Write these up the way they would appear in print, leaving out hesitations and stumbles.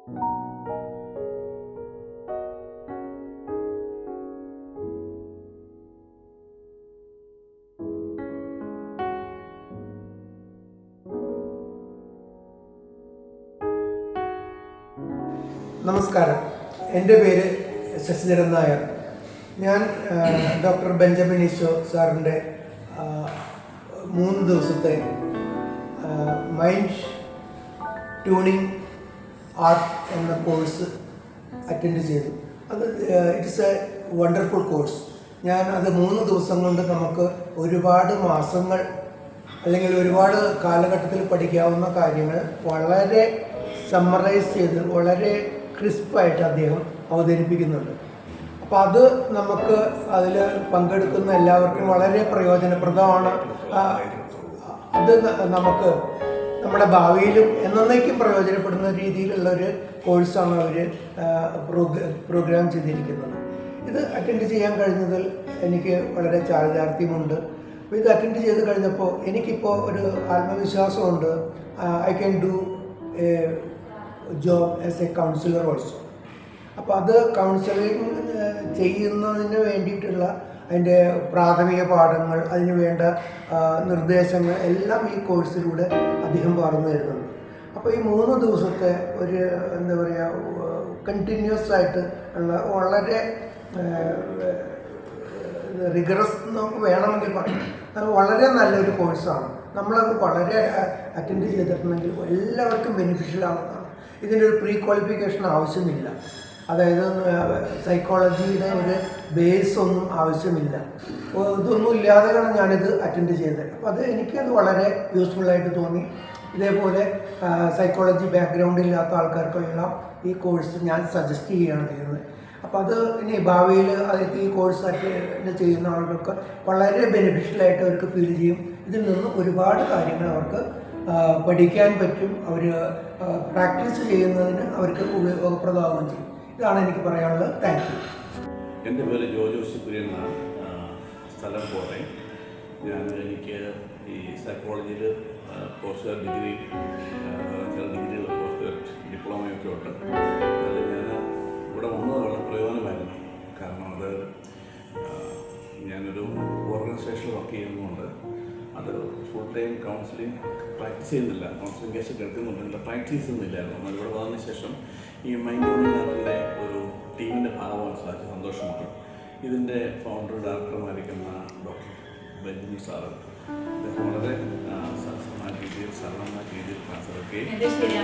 നമസ്കാരം, എൻ്റെ പേര് ശശിധരൻ നായർ. ഞാൻ ഡോക്ടർ ബെഞ്ചമിൻ ഈശോ സാറിൻ്റെ 3 ദിവസത്തെ മൈൻഡ് ട്യൂണിങ് ആർട്ട് എന്ന കോഴ്സ് അറ്റൻഡ് ചെയ്തു. അത് ഇറ്റ്സ് എ വണ്ടർഫുൾ കോഴ്സ്. ഞാൻ അത് 3 ദിവസം കൊണ്ട് നമുക്ക് ഒരുപാട് മാസങ്ങൾ അല്ലെങ്കിൽ ഒരുപാട് കാലഘട്ടത്തിൽ പഠിക്കാവുന്ന കാര്യങ്ങൾ വളരെ സമ്മറൈസ് ചെയ്ത് വളരെ ക്രിസ്പായിട്ട് അദ്ദേഹം അവതരിപ്പിക്കുന്നുണ്ട്. അപ്പോൾ അത് നമുക്ക് അതിൽ പങ്കെടുക്കുന്ന എല്ലാവർക്കും വളരെ പ്രയോജനപ്രദമാണ്. അത് നമുക്ക് നമ്മുടെ ഭാവിയിലും എന്നേക്കും പ്രയോജനപ്പെടുന്ന രീതിയിലുള്ളൊരു കോഴ്സാണ് അവർ പ്രോഗ്രാം ചെയ്തിരിക്കുന്നത്. ഇത് അറ്റൻഡ് ചെയ്യാൻ കഴിഞ്ഞതിൽ എനിക്ക് വളരെ ചാരിതാർത്ഥ്യമുണ്ട്. അപ്പോൾ ഇത് അറ്റൻഡ് ചെയ്ത് കഴിഞ്ഞപ്പോൾ എനിക്കിപ്പോൾ ഒരു ആത്മവിശ്വാസമുണ്ട്. I can do a job as a counsellor also. അപ്പോൾ അത് കൗൺസിലിംഗ് ചെയ്യുന്നതിന് വേണ്ടിയിട്ടുള്ള അതിൻ്റെ പ്രാഥമിക പാഠങ്ങൾ, അതിന് വേണ്ട നിർദ്ദേശങ്ങൾ എല്ലാം ഈ കോഴ്സിലൂടെ അദ്ദേഹം പറഞ്ഞു തരുന്നുണ്ട്. അപ്പോൾ ഈ 3 ദിവസത്തെ ഒരു എന്താ പറയുക കണ്ടിന്യൂസ് ആയിട്ട് ഉള്ള വളരെ റിഗറസ് നമുക്ക് വേണമെങ്കിൽ പറയാം, അത് വളരെ നല്ലൊരു കോഴ്സാണ്. നമ്മളത് വളരെ അറ്റൻഡ് ചെയ്തിട്ടുണ്ടെങ്കിൽ എല്ലാവർക്കും ബെനിഫിഷ്യൽ ആവുന്നതാണ്. ഇതിൻ്റെ ഒരു പ്രീ ക്വാളിഫിക്കേഷൻ ആവശ്യമില്ല. അതായത് സൈക്കോളജിയുടെ ഒരു ബേസ് ഒന്നും ആവശ്യമില്ല. ഇതൊന്നും ഇല്ലാതെയാണ് ഞാനിത് അറ്റൻഡ് ചെയ്തത്. അപ്പോൾ എനിക്കത് വളരെ യൂസ്ഫുള്ളായിട്ട് തോന്നി. ഇതേപോലെ സൈക്കോളജി ബാക്ക്ഗ്രൗണ്ട് ഇല്ലാത്ത ആൾക്കാർക്കെല്ലാം ഈ കോഴ്സ് ഞാൻ സജസ്റ്റ് ചെയ്യുകയാണ് ചെയ്യുന്നത്. അപ്പോൾ അത് ഇനി ഭാവിയിൽ ഈ കോഴ്സ് അറ്റൻഡ് ചെയ്യുന്ന ആളുകൾക്ക് വളരെ ബെനിഫിഷ്യലായിട്ട് അവർക്ക് ഫീൽ ചെയ്യും. ഇതിൽ നിന്ന് ഒരുപാട് കാര്യങ്ങൾ അവർക്ക് പഠിക്കാൻ പറ്റും. അവർ പ്രാക്ടീസ് ചെയ്യുന്നതിന് അവർക്ക് ഉപയോഗപ്രദമാവുകയും ചെയ്യും. ഇതാണ് എനിക്ക് പറയാനുള്ളത്. Thank you. എൻ്റെ പേര് ജോജോസ് കുര്യൻ എന്നാണ്. സ്ഥലം കോട്ടയം. എനിക്ക് ഈ സൈക്കോളജിയിൽ പോസ്റ്റ് ഡിഗ്രി, ചില ഡിഗ്രികൾ പോസ്റ്റ് ഡിപ്ലോമയൊക്കെ ഉണ്ട്. അതിൽ ഞാൻ ഇവിടെ വന്നത് വളരെ പ്രയോജനമായിരുന്നു. കാരണം അത് ഞാനൊരു ഓർഗനൈസേഷനിൽ വർക്ക് ചെയ്യുന്നതുകൊണ്ട് അത് ഫുൾ ടൈം കൗൺസിലിംഗ് പ്രാക്ടീസ് ചെയ്യുന്നില്ല. കൗൺസിലിംഗ് കേസ് കേൾക്കുന്നുണ്ടെങ്കിൽ പ്രാക്ടീസ് ചെയ്യുന്നില്ലായിരുന്നു. എന്നാൽ ഇവിടെ വന്നതിന് ശേഷം ഈ മൈൻഡ് ട്യൂണിംഗ് ആർട്ടിൻ്റെ ഒരു ടീമിൻ്റെ ഭാഗമാകാൻ സാധിച്ച സന്തോഷമുണ്ട്. ഇതിൻ്റെ ഫൗണ്ടർ ഡയറക്ടറുമായിരിക്കുന്ന ഡോക്ടർ ബെഞ്ചമിൻ സാറ് അദ്ദേഹം വളരെ സരസമായ രീതിയിൽ സരളമായ രീതിയിൽ ക്ലാസ് എടുക്കുകയും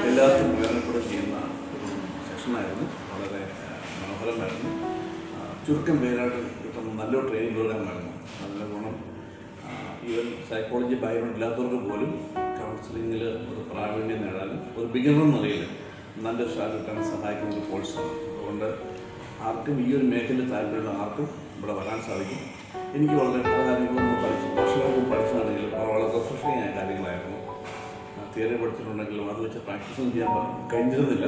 എല്ലാവർക്കും പ്രയോജനപ്പെടുകയും ചെയ്യുന്ന ഒരു സെക്ഷനായിരുന്നു. വളരെ മനോഹരമായിരുന്നു. ചുരുക്കം പേരായിട്ട് കിട്ടുന്ന നല്ലൊരു ട്രെയിനിങ് പ്രോഗ്രാമായിരുന്നു. അതിൻ്റെ ഗുണം ഈവൻ സൈക്കോളജി ബാക്ക്ഗ്രൗണ്ട് ഇല്ലാത്തവർക്ക് പോലും കൗൺസിലിങ്ങിൽ ഒരു പ്രാവീണ്യം നേടാനും ഒരു ബിഗിനർ നിലയിൽ നല്ലൊരു സ്റ്റാർട്ട് കിട്ടാൻ സഹായിക്കുന്ന ഒരു കോഴ്സാണ്. അതുകൊണ്ട് ആർക്കും ഈ ഒരു മേഖലയിൽ താല്പര്യമുള്ള ആർക്കും ഇവിടെ വരാൻ സാധിക്കും. എനിക്ക് വളരെ പല കാര്യങ്ങളും വർഷങ്ങൾക്കും പഠിച്ചതാണെങ്കിലും വളരെ റിഫ്രഷിംഗ് ആയ കാര്യങ്ങളായിരുന്നു. തിയറി പഠിച്ചിട്ടുണ്ടെങ്കിലും അത് വെച്ച് പ്രാക്ടീസൊന്നും ചെയ്യാൻ കഴിഞ്ഞിരുന്നില്ല.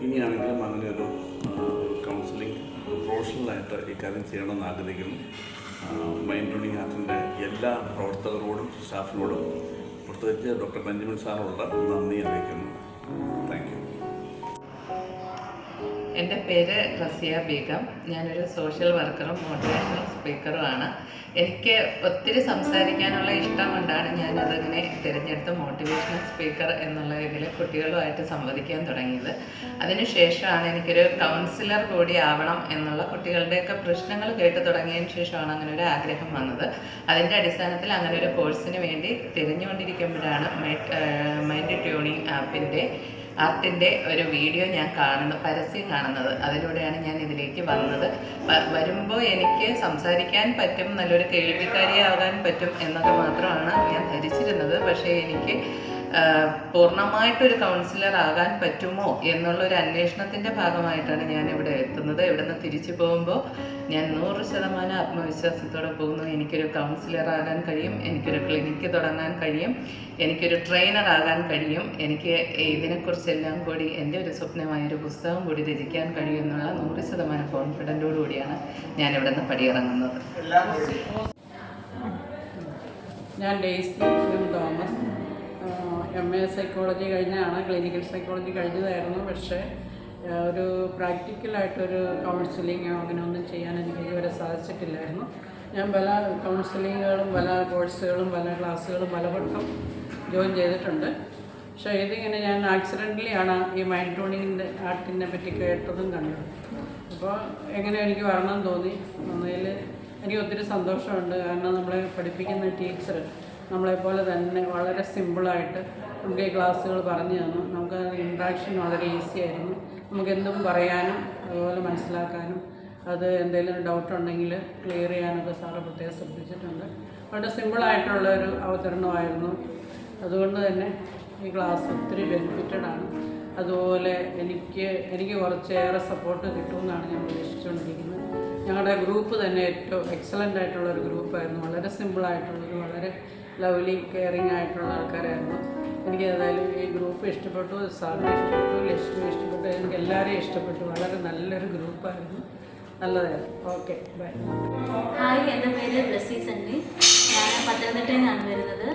ഇനിയാണെങ്കിലും അങ്ങനെ ഒരു കൗൺസിലിംഗ് പ്രൊഫഷണലായിട്ട് ഈ കാര്യം ചെയ്യണമെന്ന് ആഗ്രഹിക്കുന്നു. മൈൻഡ് ട്യൂണിംഗ് ആർട്ടിൻ്റെ എല്ലാ പ്രവർത്തകരോടും സ്റ്റാഫിനോടും പ്രത്യേകിച്ച് ഡോക്ടർ ബെഞ്ചമിൻ സാറിനുള്ള നന്ദി അറിയിക്കുന്നു. Thank you. എൻ്റെ പേര് റസിയ ബീഗം. ഞാനൊരു സോഷ്യൽ വർക്കറും മോട്ടിവേഷണൽ സ്പീക്കറുമാണ്. എനിക്ക് ഒത്തിരി സംസാരിക്കാനുള്ള ഇഷ്ടം കൊണ്ടാണ് ഞാനതിനെ തിരഞ്ഞെടുത്ത് മോട്ടിവേഷണൽ സ്പീക്കർ എന്നുള്ള ഇതിൽ കുട്ടികളുമായിട്ട് സംവദിക്കാൻ തുടങ്ങിയത്. അതിനുശേഷമാണ് എനിക്കൊരു കൗൺസിലർ കൂടി ആവണം എന്നുള്ള കുട്ടികളുടെയൊക്കെ പ്രശ്നങ്ങൾ കേട്ട് തുടങ്ങിയതിന് ശേഷമാണ് അങ്ങനെ ഒരു ആഗ്രഹം വന്നത്. അതിൻ്റെ അടിസ്ഥാനത്തിൽ അങ്ങനെ ഒരു കോഴ്സിന് വേണ്ടി തിരഞ്ഞുകൊണ്ടിരിക്കുമ്പോഴാണ് മൈൻഡ് ട്യൂണിംഗ് ആർട്ടിൻ്റെ ഒരു വീഡിയോ ഞാൻ പരസ്യം കാണുന്നത്. അതിലൂടെയാണ് ഞാൻ ഇതിലേക്ക് വന്നത്. വരുമ്പോൾ എനിക്ക് സംസാരിക്കാൻ പറ്റും, നല്ലൊരു കേൾവിക്കാരിയാകാൻ പറ്റും എന്നൊക്കെ മാത്രമാണ് ഞാൻ ധരിച്ചിരുന്നത്. പക്ഷേ എനിക്ക് പൂർണ്ണമായിട്ടൊരു കൗൺസിലർ ആകാൻ പറ്റുമോ എന്നുള്ളൊരു അന്വേഷണത്തിൻ്റെ ഭാഗമായിട്ടാണ് ഞാനിവിടെ എത്തുന്നത്. ഇവിടെ നിന്ന് തിരിച്ചു പോകുമ്പോൾ ഞാൻ 100% ആത്മവിശ്വാസത്തോടെ പോകുന്നു. എനിക്കൊരു കൗൺസിലർ ആകാൻ കഴിയും, എനിക്കൊരു ക്ലിനിക്ക് തുടങ്ങാൻ കഴിയും, എനിക്കൊരു ട്രെയിനർ ആകാൻ കഴിയും, എനിക്ക് ഇതിനെക്കുറിച്ചെല്ലാം കൂടി എൻ്റെ ഒരു സ്വപ്നമായൊരു പുസ്തകം കൂടി രചിക്കാൻ കഴിയും എന്നുള്ള 100% കോൺഫിഡൻറ്റോടുകൂടിയാണ് ഞാനിവിടെ നിന്ന് പടിയിറങ്ങുന്നത്. ഞാൻ ഡേയ്സി തോമസ്. MA സൈക്കോളജി കഴിഞ്ഞാണ്, ക്ലിനിക്കൽ സൈക്കോളജി കഴിഞ്ഞതായിരുന്നു. പക്ഷേ ഒരു പ്രാക്ടിക്കലായിട്ടൊരു കൗൺസിലിങ്ങോ അങ്ങനെ ഒന്നും ചെയ്യാൻ എനിക്ക് ഇതുവരെ സാധിച്ചിട്ടില്ലായിരുന്നു. ഞാൻ പല കൗൺസിലിങ്ങുകളും പല കോഴ്സുകളും പല ക്ലാസ്സുകളും പലവട്ടം ജോയിൻ ചെയ്തിട്ടുണ്ട്. പക്ഷേ ഇതിങ്ങനെ ഞാൻ ആക്സിഡൻ്റലി ആണ് ഈ മൈൻഡ് ട്യൂണിങ്ങിൻ്റെ ആർട്ടിനെ പറ്റി കേട്ടതും കണ്ടത്. അപ്പോൾ എങ്ങനെ എനിക്ക് വരണം തോന്നി. ഒന്നതിൽ എനിക്ക് ഒത്തിരി സന്തോഷമുണ്ട്. കാരണം നമ്മളെ പഠിപ്പിക്കുന്ന ടീച്ചർ നമ്മളെപ്പോലെ തന്നെ വളരെ സിമ്പിളായിട്ട് നമുക്ക് ഈ ക്ലാസ്സുകൾ പറഞ്ഞു തന്നു. നമുക്ക് ഇൻട്രാക്ഷൻ വളരെ ഈസി ആയിരുന്നു. നമുക്ക് എന്തും പറയാനും അതുപോലെ മനസ്സിലാക്കാനും അത് എന്തെങ്കിലും ഡൗട്ട് ഉണ്ടെങ്കിൽ ക്ലിയർ ചെയ്യാനൊക്കെ സാറ് പ്രത്യേകം ശ്രദ്ധിച്ചിട്ടുണ്ട്. വളരെ സിമ്പിളായിട്ടുള്ളൊരു അവതരണമായിരുന്നു. അതുകൊണ്ട് തന്നെ ഈ ക്ലാസ് ഒത്തിരി ബെനിഫിറ്റഡാണ്. അതുപോലെ എനിക്ക് കുറച്ചേറെ സപ്പോർട്ട് കിട്ടുമെന്നാണ് ഞാൻ പ്രതീക്ഷിച്ചുകൊണ്ടിരിക്കുന്നത്. ഞങ്ങളുടെ ഗ്രൂപ്പ് തന്നെ ഏറ്റവും എക്സലൻ്റ് ആയിട്ടുള്ളൊരു ഗ്രൂപ്പായിരുന്നു. വളരെ സിമ്പിളായിട്ടുള്ളൊരു വളരെ ലവ്ലി കെയറിങ് ആയിട്ടുള്ള ആൾക്കാരായിരുന്നു. എനിക്ക് ഏതായാലും ഈ ഗ്രൂപ്പ് ഇഷ്ടപ്പെട്ടു, സാറിനെ ഇഷ്ടപ്പെട്ടു, ലക്ഷ്മി ഇഷ്ടപ്പെട്ടു, എനിക്ക് എല്ലാവരെയും ഇഷ്ടപ്പെട്ടു. വളരെ നല്ലൊരു ഗ്രൂപ്പായിരുന്നു, നല്ലതായിരുന്നു. Okay, by. ഹായ്, എൻ്റെ പേര് ബ്ലസ്സി സണ്ണി. ഞാൻ പത്തനംതിട്ടയിൽ നിന്നാണ് വരുന്നത്.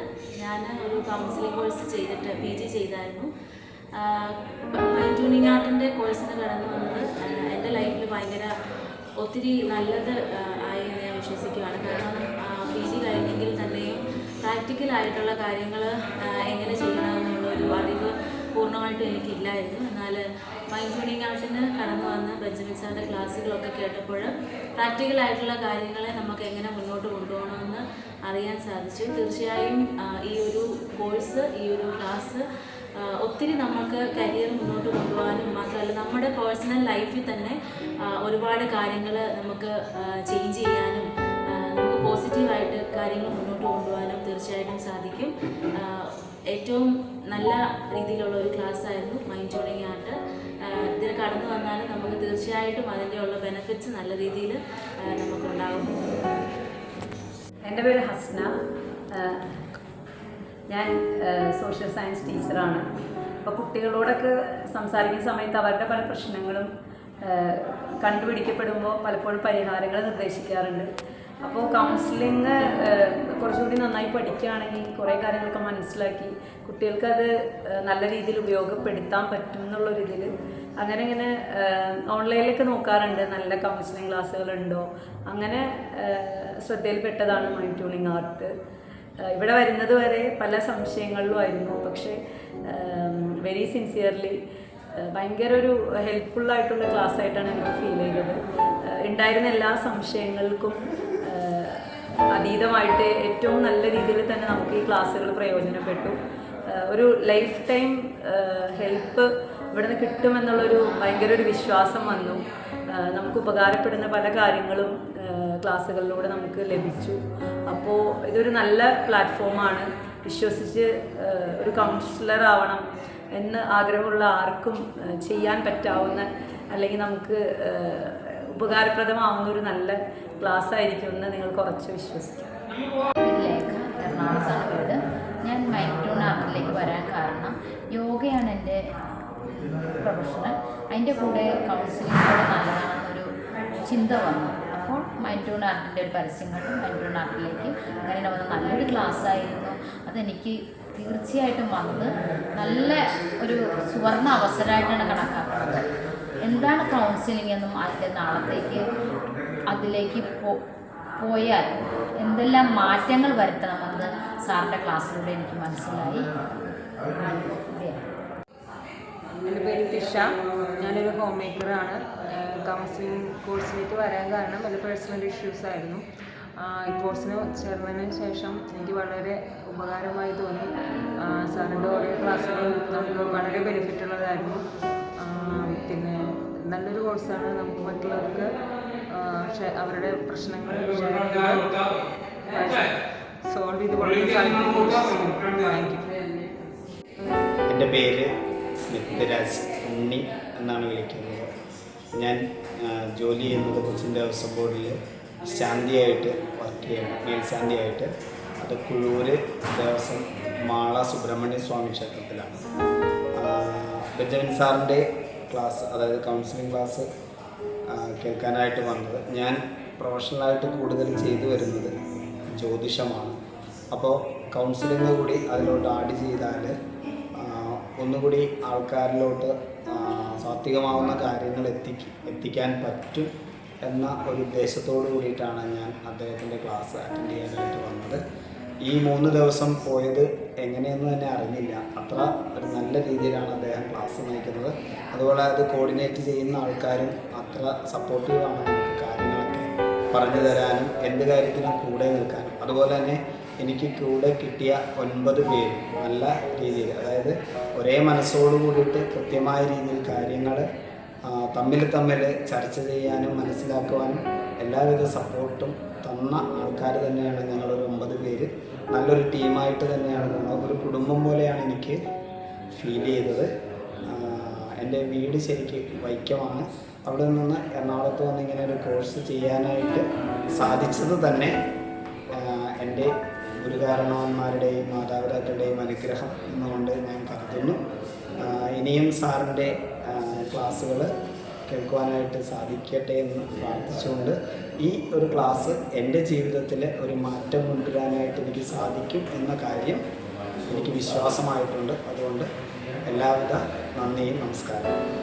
ഞാൻ ഒരു കൗൺസിലിംഗ് കോഴ്സ് ചെയ്തിട്ട് PG ചെയ്തായിരുന്നു. മൈൻഡ് ട്യൂണിങ് ആർട്ടിൻ്റെ കോഴ്സിന് കടന്നു വന്നത് എൻ്റെ ലൈഫിൽ ഭയങ്കര ഒത്തിരി നല്ലത് ആയി എന്ന് ഞാൻ വിശ്വസിക്കുകയാണ്. കാരണം PG കഴിഞ്ഞെങ്കിൽ തന്നെയും പ്രാക്ടിക്കലായിട്ടുള്ള കാര്യങ്ങൾ എങ്ങനെ ചെയ്യണമെന്നുള്ളൊരു അറിവ് പൂർണ്ണമായിട്ടും എനിക്കില്ലായിരുന്നു. എന്നാൽ മൈൻഡ് ട്യൂണിങ് ആർട്ടിന് കടന്നു വന്ന് ബെഞ്ചമിൻ സാറിൻ്റെ ക്ലാസ്സുകളൊക്കെ കേട്ടപ്പോൾ പ്രാക്ടിക്കലായിട്ടുള്ള കാര്യങ്ങളെ നമുക്ക് എങ്ങനെ മുന്നോട്ട് കൊണ്ടുപോകണമെന്ന് അറിയാൻ സാധിച്ചു. തീർച്ചയായും ഈ ഒരു കോഴ്സ്, ഈ ഒരു ക്ലാസ് ഒത്തിരി നമുക്ക് കരിയർ മുന്നോട്ട് കൊണ്ടുപോകാനും മാത്രമല്ല നമ്മുടെ പേഴ്സണൽ ലൈഫിൽ തന്നെ ഒരുപാട് കാര്യങ്ങൾ നമുക്ക് ചേഞ്ച് ചെയ്യാനും നമുക്ക് പോസിറ്റീവായിട്ട് കാര്യങ്ങൾ മുന്നോട്ട് കൊണ്ടുപോകാനും തീർച്ചയായിട്ടും സാധിക്കും. ഏറ്റവും നല്ല രീതിയിലുള്ള ഒരു ക്ലാസ് ആയിരുന്നു മൈൻഡ് ട്യൂണിങ് ആർട്ട്. ഇതിന് കടന്നു വന്നാൽ നമുക്ക് തീർച്ചയായിട്ടും അതിൻ്റെ ഉള്ള ബെനിഫിറ്റ്സ് നല്ല രീതിയിൽ നമുക്കുണ്ടാകും. എൻ്റെ പേര് ഹസ്ന. ഞാൻ സോഷ്യൽ സയൻസ് ടീച്ചറാണ്. അപ്പോൾ കുട്ടികളോടൊക്കെ സംസാരിക്കുന്ന സമയത്ത് അവരുടെ പല പ്രശ്നങ്ങളും കണ്ടുപിടിക്കപ്പെടുമ്പോൾ പലപ്പോഴും പരിഹാരങ്ങൾ നിർദ്ദേശിക്കാറുണ്ട്. അപ്പോൾ കൗൺസിലിങ് കുറച്ചുകൂടി നന്നായി പഠിക്കുകയാണെങ്കിൽ കുറേ കാര്യങ്ങളൊക്കെ മനസ്സിലാക്കി കുട്ടികൾക്കത് നല്ല രീതിയിൽ ഉപയോഗപ്പെടുത്താൻ പറ്റും എന്നുള്ളൊരിതിൽ അങ്ങനെ ഓൺലൈനിലൊക്കെ നോക്കാറുണ്ട് നല്ല കൗൺസിലിംഗ് ക്ലാസ്സുകളുണ്ടോ. അങ്ങനെ ശ്രദ്ധയിൽപ്പെട്ടതാണ് മൈൻഡ് ട്യൂണിങ് ആർട്ട്. ഇവിടെ വരുന്നത് വരെ പല സംശയങ്ങളിലുമായിരുന്നു. പക്ഷേ വെരി സിൻസിയർലി ഭയങ്കര ഒരു ഹെൽപ്ഫുള്ളായിട്ടുള്ള ക്ലാസ്സായിട്ടാണ് എനിക്ക് ഫീൽ ചെയ്തത്. ഉണ്ടായിരുന്ന എല്ലാ സംശയങ്ങൾക്കും അതീതമായിട്ട് ഏറ്റവും നല്ല രീതിയിൽ തന്നെ നമുക്ക് ഈ ക്ലാസ്സുകൾ പ്രയോജനപ്പെട്ടു. ഒരു ലൈഫ് ടൈം ഹെൽപ്പ് ഇവിടെ നിന്ന് കിട്ടുമെന്നുള്ളൊരു ഭയങ്കര ഒരു വിശ്വാസം വന്നു. നമുക്ക് ഉപകാരപ്പെടുന്ന പല കാര്യങ്ങളും ക്ലാസ്സുകളിലൂടെ നമുക്ക് ലഭിച്ചു. അപ്പോൾ ഇതൊരു നല്ല പ്ലാറ്റ്ഫോമാണ്. വിശ്വസിച്ച് ഒരു കൗൺസിലർ ആവണം എന്ന് ആഗ്രഹമുള്ള ആർക്കും ചെയ്യാൻ പറ്റാവുന്ന അല്ലെങ്കിൽ നമുക്ക് ഉപകാരപ്രദമാവുന്ന ഒരു നല്ല ക്ലാസ് ആയിരിക്കുമെന്ന് നിങ്ങൾ കുറച്ച് വിശ്വസിക്കും. ലേഖ, എറണാകുളത്താണ് വീട്. ഞാൻ മൈൻഡ് ട്യൂൺ ആർട്ടിലേക്ക് വരാൻ കാരണം യോഗയാണ് എൻ്റെ പ്രൊഫഷണൽ. അതിൻ്റെ കൂടെ കൗൺസിലിംഗ് കൂടെ നല്ലതാണെന്നൊരു ചിന്ത വന്നു. അപ്പോൾ മൈൻഡ് ട്യൂൺ ആർട്ടിൻ്റെ ഒരു പരസ്യം കണ്ടു. മൈൻഡ് ട്യൂൺ ആർട്ടിലേക്ക് അങ്ങനെ വന്ന നല്ലൊരു ക്ലാസ്സായിരുന്നു. അതെനിക്ക് തീർച്ചയായിട്ടും വന്നത് നല്ല ഒരു സുവർണ അവസരമായിട്ടാണ് കണക്കാക്കുന്നത്. എന്താണ് കൗൺസിലിംഗ് എന്നും അതിൻ്റെ നാളത്തേക്ക് അതിലേക്ക് പോയാൽ എന്തെല്ലാം മാറ്റങ്ങൾ വരുത്തണമെന്ന് സാറിൻ്റെ ക്ലാസ്സിലൂടെ എനിക്ക് മനസ്സിലായി. എൻ്റെ പേര് തിഷ. ഞാനൊരു ഹോം മേക്കറാണ്. കൗൺസിലിംഗ് കോഴ്സിലേക്ക് വരാൻ കാരണം എൻ്റെ പേഴ്സണൽ ഇഷ്യൂസ് ആയിരുന്നു. ഈ കോഴ്സിന് ചേർന്നതിന് ശേഷം എനിക്ക് വളരെ ഉപകാരമായി തോന്നി. സാറിൻ്റെ ഓരോ ക്ലാസ്സുകളും നമുക്ക് വളരെ ബെനിഫിറ്റ് ഉള്ളതായിരുന്നു. പിന്നെ നല്ലൊരു കോഴ്സാണ്. നമുക്ക് മറ്റുള്ളവർക്ക് അവരുടെ പ്രശ്നങ്ങൾ സോൾവ് ചെയ്ത് കൊടുക്കാൻ സാധിക്കും. എൻ്റെ പേര് സ്മിത്ത് രാജ് ഉണ്ണി എന്നാണ് വിളിക്കുന്നത്. ഞാൻ ജോലി ചെയ്യുന്നത് കൊച്ചിൻ ദേവസ്വം ബോർഡിൽ ശാന്തിയായിട്ട് വർക്ക് ചെയ്യണം, മേൽശാന്തിയായിട്ട്. അത് കുഴൂര് ദേവസ്വം മാള സുബ്രഹ്മണ്യ സ്വാമി ക്ഷേത്രത്തിലാണ്. ബെഞ്ചമിൻ സാറിൻ്റെ ക്ലാസ്, അതായത് കൗൺസിലിംഗ് ക്ലാസ് കേൾക്കാനായിട്ട് വന്നത്. ഞാൻ പ്രൊഫഷണലായിട്ട് കൂടുതൽ ചെയ്തു വരുന്നത് ജ്യോതിഷമാണ്. അപ്പോൾ കൗൺസിലിംഗ് കൂടി അതിലോട്ട് ആഡ് ചെയ്താൽ ഒന്നുകൂടി ആൾക്കാരിലോട്ട് സാത്വികമാവുന്ന കാര്യങ്ങൾ എത്തിക്കാൻ പറ്റും എന്ന ഒരു ഉദ്ദേശത്തോടു കൂടിയിട്ടാണ് ഞാൻ അദ്ദേഹത്തിൻ്റെ ക്ലാസ് അറ്റൻഡ് ചെയ്യാനായിട്ട് വന്നത്. ഈ 3 ദിവസം പോയത് എങ്ങനെയെന്ന് തന്നെ അറിഞ്ഞില്ല. അത്ര ഒരു നല്ല രീതിയിലാണ് അദ്ദേഹം ക്ലാസ് നയിക്കുന്നത്. അതുപോലെ അത് കോർഡിനേറ്റ് ചെയ്യുന്ന ആൾക്കാരും അത്ര സപ്പോർട്ടീവാണ് നമുക്ക് കാര്യങ്ങളൊക്കെ പറഞ്ഞു തരാനും എന്ത് കാര്യത്തിനും കൂടെ നിൽക്കാനും. അതുപോലെ തന്നെ എനിക്ക് കൂടെ കിട്ടിയ 9 പേരും നല്ല രീതിയിൽ, അതായത് ഒരേ മനസ്സോടു കൂടിയിട്ട് കൃത്യമായ രീതിയിൽ കാര്യങ്ങൾ തമ്മിൽ ചർച്ച ചെയ്യാനും മനസ്സിലാക്കുവാനും എല്ലാവിധ സപ്പോർട്ടും തന്ന ആൾക്കാർ തന്നെയാണ് ഞങ്ങളൊരു 9 പേര്. നല്ലൊരു ടീമായിട്ട് തന്നെയാണ് ഞങ്ങൾ, ഒരു കുടുംബം പോലെയാണ് എനിക്ക് ഫീൽ ചെയ്തത്. എൻ്റെ വീട് ശരിക്കും വൈക്കമാണ്. അവിടെ നിന്ന് എറണാകുളത്ത് വന്ന് ഇങ്ങനെ ഒരു കോഴ്സ് ചെയ്യാനായിട്ട് സാധിച്ചത് തന്നെ എൻ്റെ ഗുരുകാരണവന്മാരുടെയും മാതാപിതാക്കളുടെയും അനുഗ്രഹം എന്നുകൊണ്ട് ഞാൻ കരുതുന്നു. ഇനിയും സാറിൻ്റെ ക്ലാസ്സുകൾ കേൾക്കുവാനായിട്ട് സാധിക്കട്ടെ എന്ന് പ്രാർത്ഥിച്ചുകൊണ്ട് ഈ ഒരു ക്ലാസ് എൻ്റെ ജീവിതത്തിൽ ഒരു മാറ്റം കൊണ്ടുവരാനായിട്ട് എനിക്ക് സാധിക്കും എന്ന കാര്യം എനിക്ക് വിശ്വാസമായിട്ടുണ്ട്. അതുകൊണ്ട് എല്ലാവിധ നന്ദിയും നമസ്കാരവും.